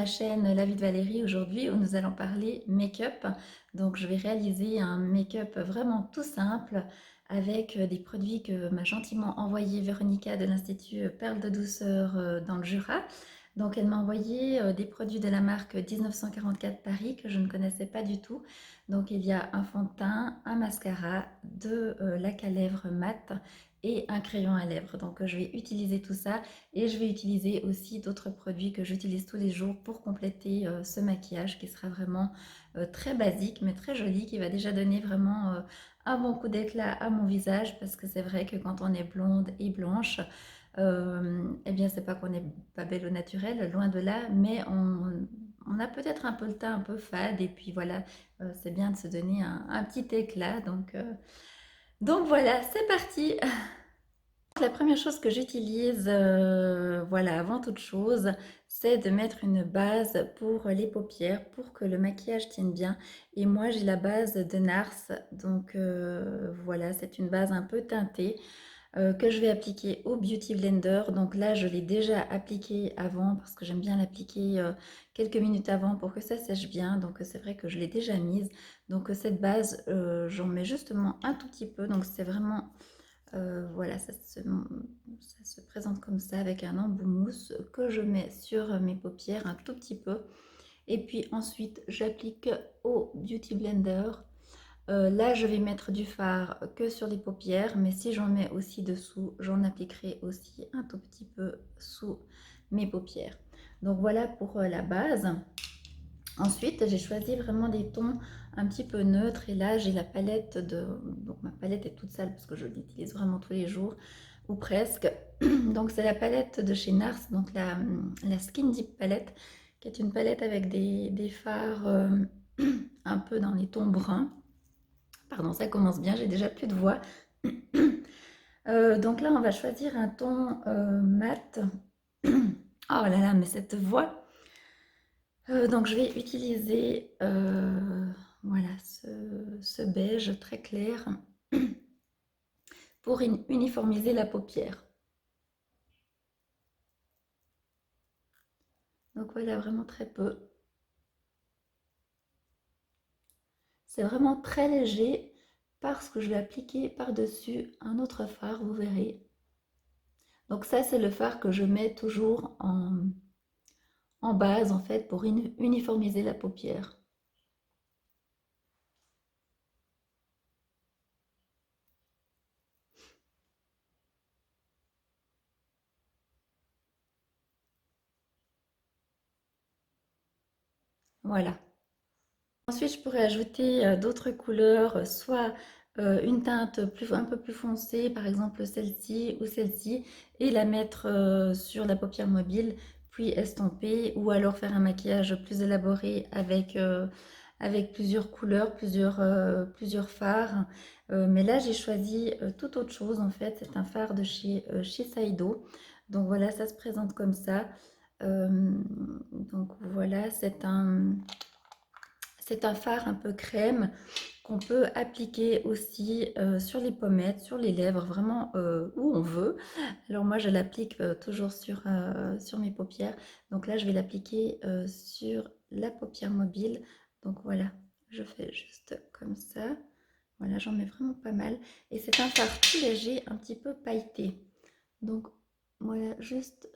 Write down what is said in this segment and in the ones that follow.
ma chaîne La vie de Valérie aujourd'hui où nous allons parler make-up. Donc je vais réaliser un make-up vraiment tout simple avec des produits que m'a gentiment envoyé Véronica de l'Institut Perle de Douceur dans le Jura. Donc elle m'a envoyé des produits de la marque 1944 Paris que je ne connaissais pas du tout. Donc il y a un fond de teint, un mascara, de lac à lèvres mat et un crayon à lèvres. Donc je vais utiliser tout ça et je vais utiliser aussi d'autres produits que j'utilise tous les jours pour compléter ce maquillage qui sera vraiment très basique mais très joli, qui va déjà donner vraiment un bon coup d'éclat à mon visage parce que c'est vrai que quand on est blonde et blanche, eh bien c'est pas qu'on n'est pas belle au naturel, loin de là, mais on a peut-être un peu le teint un peu fade et puis voilà, c'est bien de se donner un petit éclat. Donc voilà, c'est parti. La première chose que j'utilise, voilà, avant toute chose, c'est de mettre une base pour les paupières pour que le maquillage tienne bien. Et moi, j'ai la base de NARS, donc voilà, c'est une base un peu teintée que je vais appliquer au Beauty Blender. Donc là, je l'ai déjà appliqué avant parce que j'aime bien l'appliquer quelques minutes avant pour que ça sèche bien. Donc c'est vrai que je l'ai déjà mise. Donc cette base, j'en mets justement un tout petit peu. Donc c'est vraiment voilà, ça se présente comme ça avec un embout mousse que je mets sur mes paupières un tout petit peu. Et puis ensuite, j'applique au Beauty Blender. Là, je vais mettre du fard que sur les paupières, mais si j'en mets aussi dessous, j'en appliquerai aussi un tout petit peu sous mes paupières. Donc voilà pour la base. Ensuite, j'ai choisi vraiment des tons un petit peu neutres et là, j'ai la palette de... Donc ma palette est toute sale parce que je l'utilise vraiment tous les jours, ou presque. Donc c'est la palette de chez NARS, donc la Skin Deep palette, qui est une palette avec des fards un peu dans les tons bruns. Pardon, ça commence bien, j'ai déjà plus de voix. Donc là, on va choisir un ton mat. Oh là là, mais cette voix! Donc je vais utiliser voilà, ce beige très clair pour uniformiser la paupière. Donc voilà, vraiment très peu. C'est vraiment très léger parce que je vais appliquer par-dessus un autre fard, vous verrez. Donc ça, c'est le fard que je mets toujours en base, en fait, pour uniformiser la paupière. Voilà. Ensuite, je pourrais ajouter d'autres couleurs, soit une teinte un peu plus foncée, par exemple celle-ci ou celle-ci, et la mettre sur la paupière mobile, puis estomper, ou alors faire un maquillage plus élaboré avec plusieurs couleurs, plusieurs fards. Mais là, j'ai choisi tout autre chose en fait. C'est un fard de chez Shiseido. Donc voilà, ça se présente comme ça. Euh, donc voilà, c'est un fard un peu crème qu'on peut appliquer aussi sur les pommettes, sur les lèvres, vraiment où on veut. Alors moi, je l'applique toujours sur mes paupières. Donc là, je vais l'appliquer sur la paupière mobile. Donc voilà, je fais juste comme ça. Voilà, j'en mets vraiment pas mal. Et c'est un fard tout léger, un petit peu pailleté. Donc voilà, juste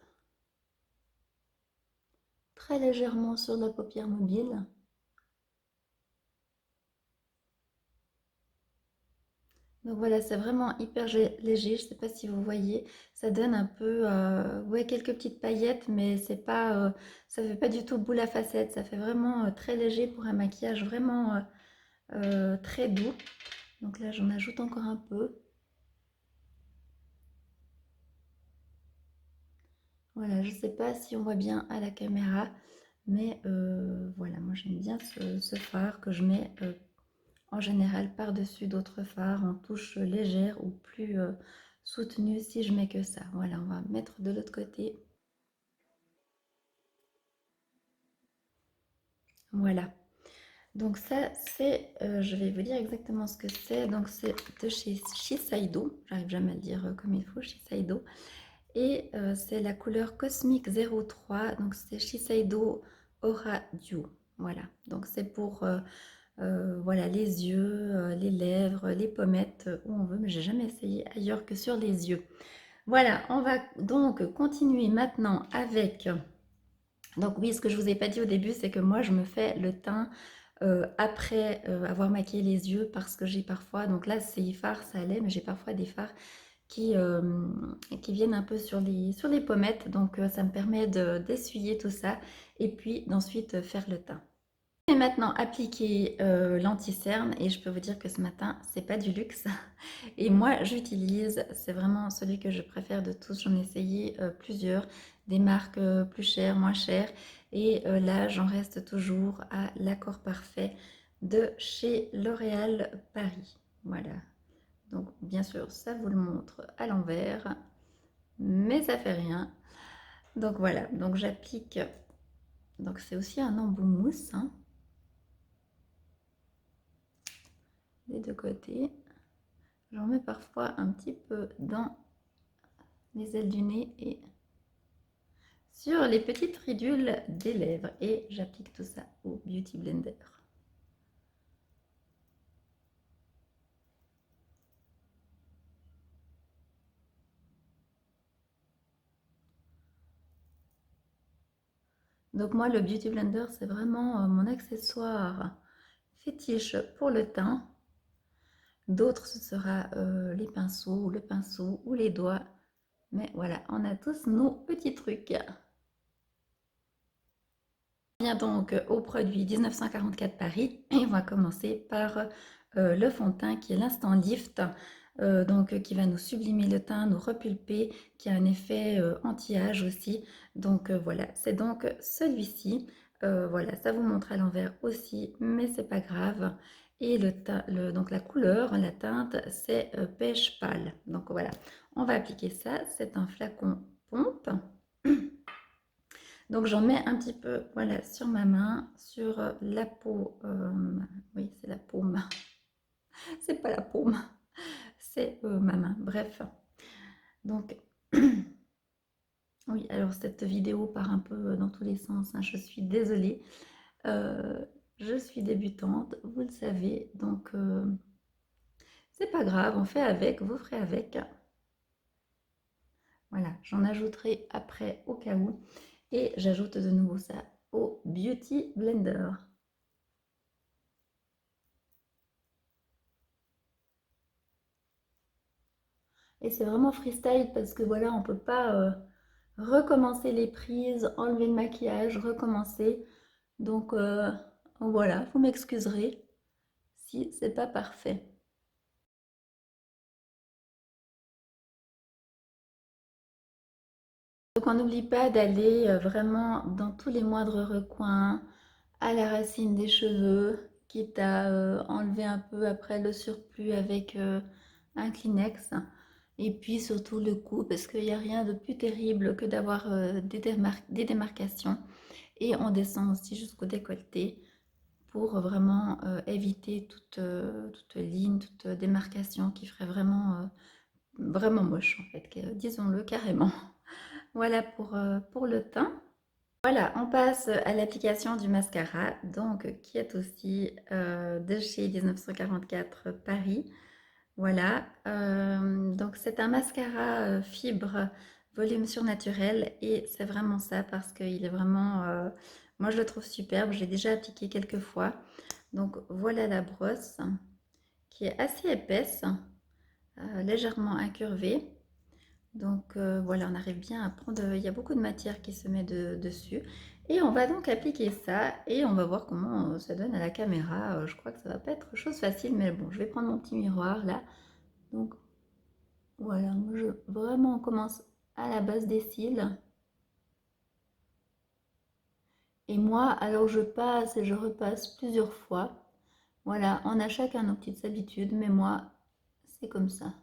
très légèrement sur la paupière mobile. Donc voilà, c'est vraiment hyper léger, je ne sais pas si vous voyez, ça donne un peu, ouais, quelques petites paillettes, mais c'est pas, ça fait pas du tout boule à facettes, ça fait vraiment très léger pour un maquillage vraiment très doux. Donc là, j'en ajoute encore un peu. Voilà, je ne sais pas si on voit bien à la caméra, mais voilà, moi j'aime bien ce fard que je mets en général par-dessus d'autres fards en touche légère ou plus soutenue si je mets que ça. Voilà, on va mettre de l'autre côté. Voilà. Donc ça, c'est, je vais vous dire exactement ce que c'est. Donc c'est de chez Shiseido. J'arrive jamais à le dire comme il faut, Shiseido. Et c'est la couleur Cosmic 03. Donc c'est Shiseido Aura Dew. Voilà, donc c'est pour voilà, les yeux, les lèvres, les pommettes, où on veut, mais j'ai jamais essayé ailleurs que sur les yeux. Voilà, on va donc continuer maintenant avec... Donc oui, ce que je vous ai pas dit au début, c'est que moi, je me fais le teint après avoir maquillé les yeux parce que j'ai parfois... Donc là, c'est fards, ça allait, mais j'ai parfois des fards qui viennent un peu sur les pommettes. Donc ça me permet d'essuyer tout ça et puis d'ensuite faire le teint. Je vais maintenant appliquer l'anti-cerne et je peux vous dire que ce matin, c'est pas du luxe. Et moi, j'utilise, c'est vraiment celui que je préfère de tous. J'en ai essayé plusieurs, des marques plus chères, moins chères. Et là, j'en reste toujours à l'accord parfait de chez L'Oréal Paris. Voilà. Donc, bien sûr, ça vous le montre à l'envers, mais ça fait rien. Donc voilà, donc j'applique. Donc c'est aussi un embout mousse, hein, des deux côtés. J'en mets parfois un petit peu dans les ailes du nez et sur les petites ridules des lèvres. Et j'applique tout ça au Beauty Blender. Donc moi, le Beauty Blender, c'est vraiment mon accessoire fétiche pour le teint. D'autres, ce sera les pinceaux, le pinceau ou les doigts. Mais voilà, on a tous nos petits trucs. On vient donc au produit 1944 Paris et on va commencer par le fond de teint qui est l'Instant Lift, donc qui va nous sublimer le teint, nous repulper, qui a un effet anti-âge aussi. Donc voilà, c'est donc celui-ci. Voilà, ça vous montre à l'envers aussi, mais c'est pas grave. Et donc la couleur, la teinte, c'est pêche pâle. Donc voilà, on va appliquer ça. C'est un flacon pompe. Donc j'en mets un petit peu, voilà, sur ma main, sur la peau. Oui, c'est la paume. C'est pas la paume, c'est ma main. Bref. Donc, oui, alors cette vidéo part un peu dans tous les sens, hein, je suis désolée. Je suis débutante, vous le savez, donc c'est pas grave, on fait avec, vous ferez avec. Voilà, j'en ajouterai après au cas où. Et j'ajoute de nouveau ça au Beauty Blender. Et c'est vraiment freestyle parce que voilà, on peut pas recommencer les prises, enlever le maquillage, recommencer. Donc voilà, vous m'excuserez si c'est pas parfait. Donc on n'oublie pas d'aller vraiment dans tous les moindres recoins, à la racine des cheveux, quitte à enlever un peu après le surplus avec un Kleenex. Et puis surtout le cou, parce qu'il n'y a rien de plus terrible que d'avoir des démarcations. Et on descend aussi jusqu'au décolleté pour vraiment éviter toute ligne, toute démarcation qui ferait vraiment moche en fait, disons-le carrément. Voilà pour le teint. Voilà, on passe à l'application du mascara, donc qui est aussi de chez 1944 Paris. Voilà, donc c'est un mascara fibre volume surnaturel et c'est vraiment ça parce qu'il est vraiment, moi je le trouve superbe, j'ai déjà appliqué quelques fois. Donc voilà la brosse qui est assez épaisse, légèrement incurvée. Donc voilà, on arrive bien à prendre, il y a beaucoup de matière qui se met dessus. Et on va donc appliquer ça et on va voir comment ça donne à la caméra. Je crois que ça va pas être chose facile, mais bon, je vais prendre mon petit miroir là. Donc voilà, moi vraiment on commence à la base des cils. Et moi, alors je passe et je repasse plusieurs fois. Voilà, on a chacun nos petites habitudes, mais moi, c'est comme ça.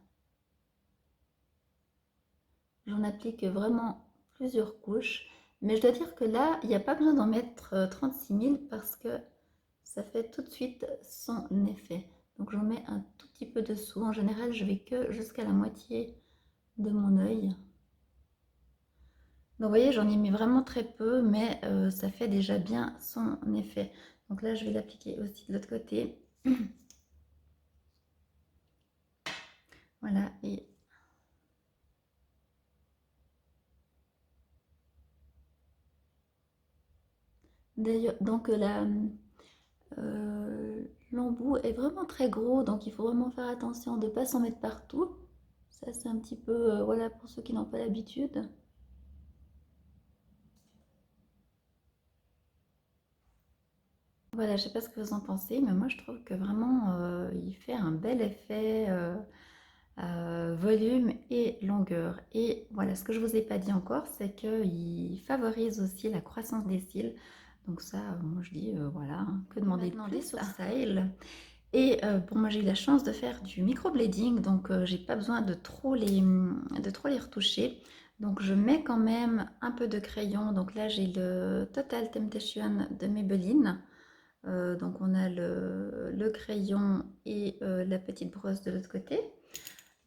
J'en applique vraiment plusieurs couches. Mais je dois dire que là, il n'y a pas besoin d'en mettre 36 000 parce que ça fait tout de suite son effet. Donc j'en mets un tout petit peu dessous. En général, je vais que jusqu'à la moitié de mon œil. Donc vous voyez, j'en ai mis vraiment très peu, mais ça fait déjà bien son effet. Donc là, je vais l'appliquer aussi de l'autre côté. Voilà, et d'ailleurs, donc l'embout est vraiment très gros, donc il faut vraiment faire attention de ne pas s'en mettre partout. Ça, c'est un petit peu, voilà, pour ceux qui n'ont pas l'habitude. Voilà, je sais pas ce que vous en pensez, mais moi je trouve que vraiment il fait un bel effet volume et longueur. Et voilà, ce que je vous ai pas dit encore, c'est qu'il favorise aussi la croissance des cils. Donc ça, moi je dis voilà, hein, que demander de plus des sourcils. Et bon, moi j'ai eu la chance de faire du microblading, donc j'ai pas besoin de trop les retoucher. Donc je mets quand même un peu de crayon. Donc là j'ai le Total Temptation de Maybelline. Donc on a le crayon et la petite brosse de l'autre côté.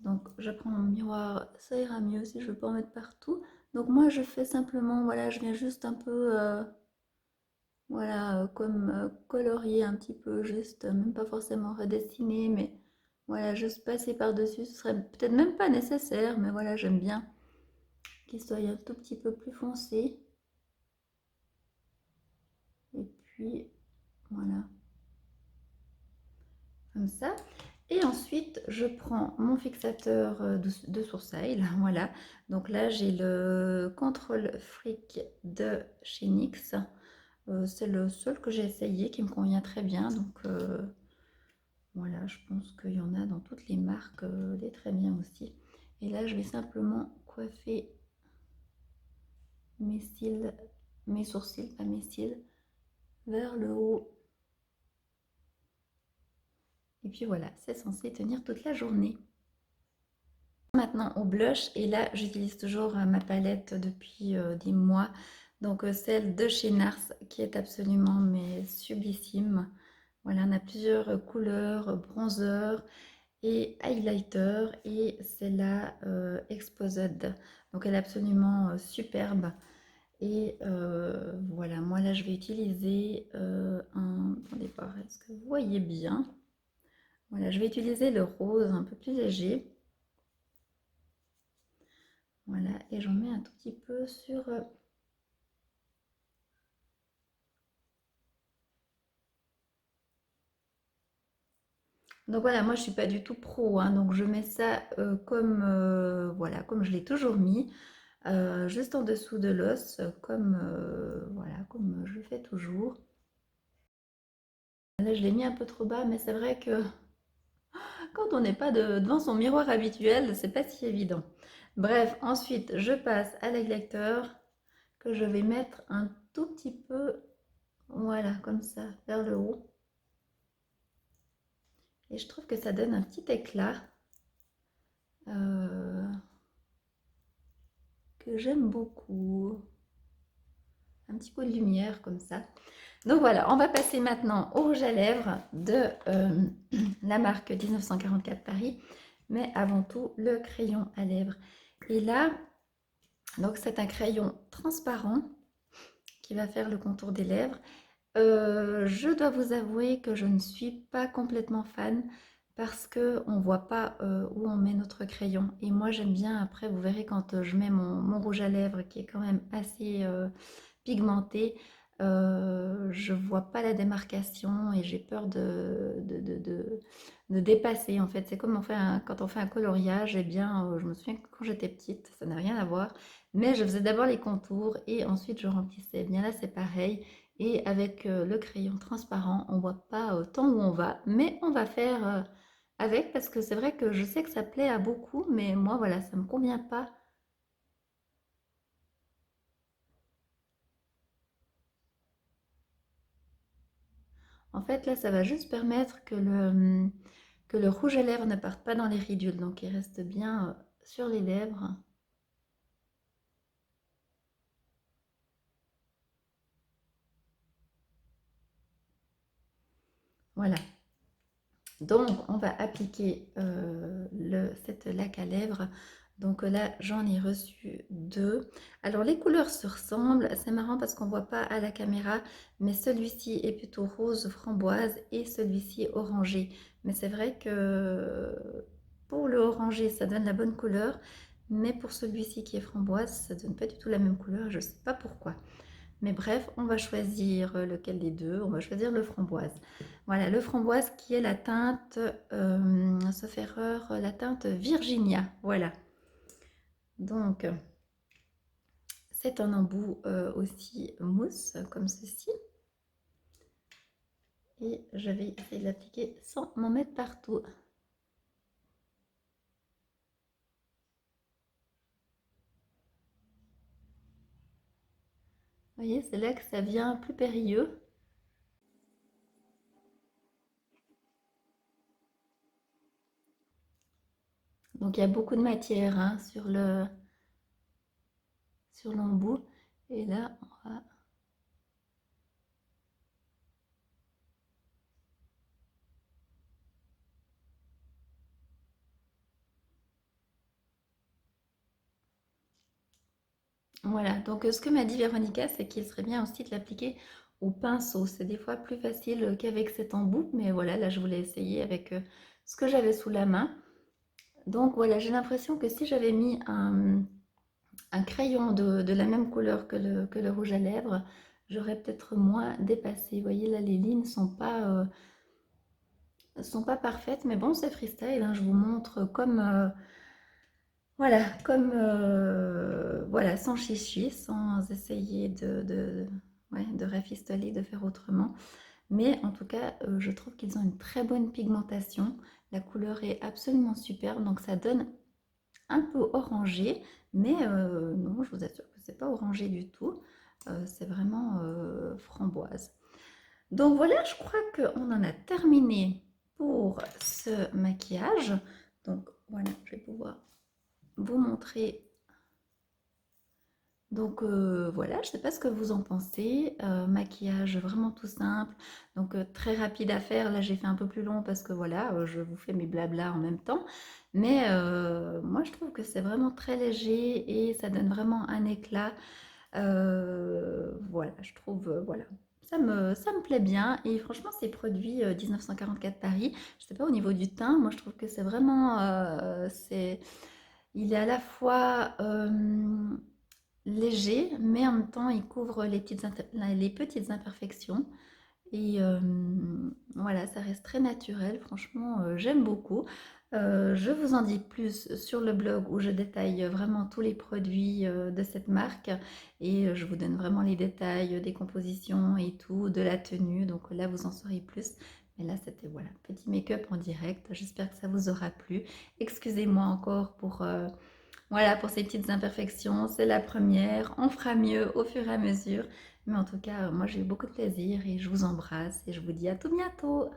Donc je prends mon miroir, ça ira mieux si je veux pas en mettre partout. Donc moi je fais simplement, voilà, je viens juste un peu, voilà, comme colorier un petit peu, juste, même pas forcément redessiner, mais voilà, juste passer par-dessus. Ce serait peut-être même pas nécessaire, mais voilà, j'aime bien qu'il soit un tout petit peu plus foncé. Et puis voilà, comme ça. Et ensuite, je prends mon fixateur de sourcils. Voilà. Donc là, j'ai le Control Freak de chez NYX. C'est le seul que j'ai essayé qui me convient très bien. Donc voilà, je pense qu'il y en a dans toutes les marques des très bien aussi. Et là, je vais simplement coiffer mes cils, mes sourcils, pas mes cils, vers le haut. Et puis voilà, c'est censé tenir toute la journée. Maintenant au blush, et là j'utilise toujours ma palette depuis des mois, donc celle de chez NARS qui est absolument mais sublissime. Voilà, on a plusieurs couleurs, bronzer et highlighter, et c'est la Exposed, donc elle est absolument superbe. Et voilà, moi là je vais utiliser un, attendez voir, est-ce que vous voyez bien? Voilà, je vais utiliser le rose un peu plus léger. Voilà, et j'en mets un tout petit peu sur... Donc voilà, moi je suis pas du tout pro, hein, donc je mets ça comme, voilà, comme je l'ai toujours mis, juste en dessous de l'os, comme, voilà, comme je fais toujours. Là je l'ai mis un peu trop bas, mais c'est vrai que quand on n'est pas devant son miroir habituel, c'est pas si évident. Bref, ensuite je passe à l'électeur que je vais mettre un tout petit peu, voilà, comme ça, vers le haut. Et je trouve que ça donne un petit éclat euh, que j'aime beaucoup. Un petit peu de lumière comme ça. Donc voilà, on va passer maintenant au rouge à lèvres de la marque 1944 Paris. Mais avant tout, le crayon à lèvres. Et là, donc c'est un crayon transparent qui va faire le contour des lèvres. Je dois vous avouer que je ne suis pas complètement fan parce qu'on ne voit pas où on met notre crayon. Et moi j'aime bien, après vous verrez quand je mets mon rouge à lèvres qui est quand même assez pigmenté, je vois pas la démarcation et j'ai peur de dépasser en fait. C'est comme quand on fait un coloriage, et bien je me souviens que quand j'étais petite, ça n'a rien à voir, mais je faisais d'abord les contours et ensuite je remplissais. Eh bien là c'est pareil. Et avec le crayon transparent, on voit pas tant où on va, mais on va faire avec parce que c'est vrai que je sais que ça plaît à beaucoup, mais moi voilà, ça me convient pas. En fait là, ça va juste permettre que le rouge à lèvres ne parte pas dans les ridules, donc il reste bien sur les lèvres. Voilà. Donc on va appliquer cette laque à lèvres Donc là, j'en ai reçu deux. Alors les couleurs se ressemblent. C'est marrant parce qu'on ne voit pas à la caméra, mais celui-ci est plutôt rose framboise et celui-ci orangé. Mais c'est vrai que pour le orangé, ça donne la bonne couleur. Mais pour celui-ci qui est framboise, ça donne pas du tout la même couleur. Je ne sais pas pourquoi. Mais bref, on va choisir lequel des deux. On va choisir le framboise. Voilà, le framboise qui est la teinte, sauf erreur, la teinte Virginia. Voilà. Donc, c'est un embout aussi mousse, comme ceci. Et je vais essayer de l'appliquer sans m'en mettre partout. Vous voyez, c'est là que ça devient plus périlleux. Donc, il y a beaucoup de matière hein, sur l'embout. Et là, on va... Voilà, donc ce que m'a dit Véronica, c'est qu'il serait bien aussi de l'appliquer au pinceau. C'est des fois plus facile qu'avec cet embout, mais voilà, là je voulais essayer avec ce que j'avais sous la main. Donc voilà, j'ai l'impression que si j'avais mis un crayon de la même couleur que le rouge à lèvres, j'aurais peut-être moins dépassé. Vous voyez là, les lignes sont pas parfaites, mais bon, c'est freestyle, hein, je vous montre comme... voilà, comme voilà, sans chichi, sans essayer ouais, de rafistoler, de faire autrement. Mais en tout cas, je trouve qu'ils ont une très bonne pigmentation. La couleur est absolument superbe, donc ça donne un peu orangé, mais non, je vous assure que c'est pas orangé du tout. C'est vraiment framboise. Donc voilà, je crois qu'on en a terminé pour ce maquillage. Donc voilà, je vais pouvoir vous montrer. Donc voilà, je ne sais pas ce que vous en pensez. Maquillage vraiment tout simple, donc très rapide à faire. Là, j'ai fait un peu plus long parce que voilà, je vous fais mes blabla en même temps. Mais moi, je trouve que c'est vraiment très léger et ça donne vraiment un éclat. Voilà, je trouve, voilà, ça me plaît bien. Et franchement, ces produits 1944 Paris, je sais pas au niveau du teint, moi je trouve que c'est vraiment, il est à la fois léger, mais en même temps, il couvre les petites imperfections. Et voilà, ça reste très naturel. Franchement, j'aime beaucoup. Je vous en dis plus sur le blog où je détaille vraiment tous les produits de cette marque et je vous donne vraiment les détails des compositions et tout, de la tenue. Donc là, vous en saurez plus. Mais là, c'était voilà, petit make-up en direct. J'espère que ça vous aura plu. Excusez-moi encore pour voilà, pour ces petites imperfections, c'est la première. On fera mieux au fur et à mesure. Mais en tout cas, moi j'ai eu beaucoup de plaisir et je vous embrasse et je vous dis à tout bientôt.